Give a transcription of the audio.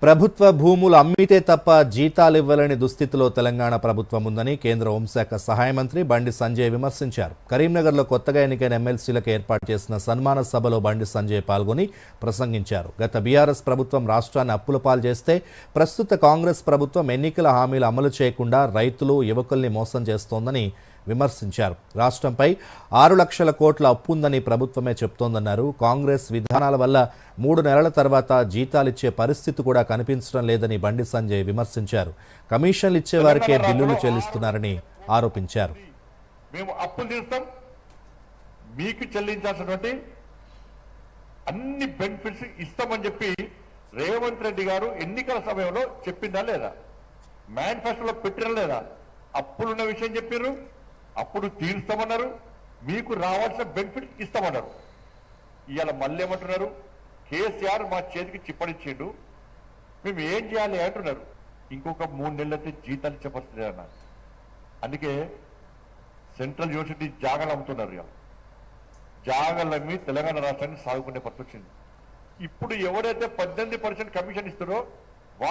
ప్రభుత్వ భూములు అమ్మితే తప్ప జీతాలు ఇవ్వలేని దుస్థితిలో తెలంగాణ ప్రభుత్వం ఉందని కేంద్ర హోంశాఖ సహాయ మంత్రి బండి సంజయ్ విమర్శించారు. కరీంనగర్లో కొత్తగా ఎన్నికైన ఎమ్మెల్సీలకు ఏర్పాటు చేసిన సన్మాన సభలో బండి సంజయ్ పాల్గొని ప్రసంగించారు. గత బీఆర్ఎస్ ప్రభుత్వం రాష్ట్రాన్ని అప్పుల పాలు చేస్తే ప్రస్తుత కాంగ్రెస్ ప్రభుత్వం ఎన్నికల హామీలు అమలు చేయకుండా రైతులు యువకుల్ని మోసం చేస్తోందని విమర్శించారు. రాష్ట్రంపై 6 లక్షల కోట్ల అప్పు ఉందని ప్రభుత్వమే చెప్తోందన్నారు. కాంగ్రెస్ విధానాల వల్ల 3 నెలల తర్వాత జీతాలిచ్చే పరిస్థితి కూడా కనిపించడం లేదని బండి సంజయ్ విమర్శించారు. కమిషన్లు ఇచ్చే వారికే బిల్లులు చెల్లిస్తున్నారని ఆరోపించారు. మేము అప్పులు తీస్తాం, మీకు చెల్లించాల్సినటువంటి అన్ని బెనిఫిట్స్ ఇస్తామని చెప్పి రేవంత్ రెడ్డి గారు ఎన్నికల సమయంలో చెప్పిందా లేదా? మేనిఫెస్టోలో పెట్టిన లేదా? అప్పులున్న విషయం చెప్పారు, అప్పుడు తీరుస్తామన్నారు, మీకు రావాల్సిన బెనిఫిట్ ఇస్తామన్నారు. ఇవాళ మళ్ళీ ఏమంటున్నారు? కేసీఆర్ మా చేతికి చిప్పడిచ్చిండు, మేము ఏం చేయాలి అంటున్నారు. ఇంకొక 3 నెలలైతే జీతాలు ఇచ్చే పరిస్థితి అన్నారు. అందుకే సెంట్రల్ యూనివర్సిటీ జాగాలు అమ్ముతున్నారు. ఇవాళ జాగాలమ్మి తెలంగాణ రాష్ట్రాన్ని సాగుకునే పరిస్థితి వచ్చింది. ఇప్పుడు ఎవరైతే 18% కమిషన్ ఇస్తారో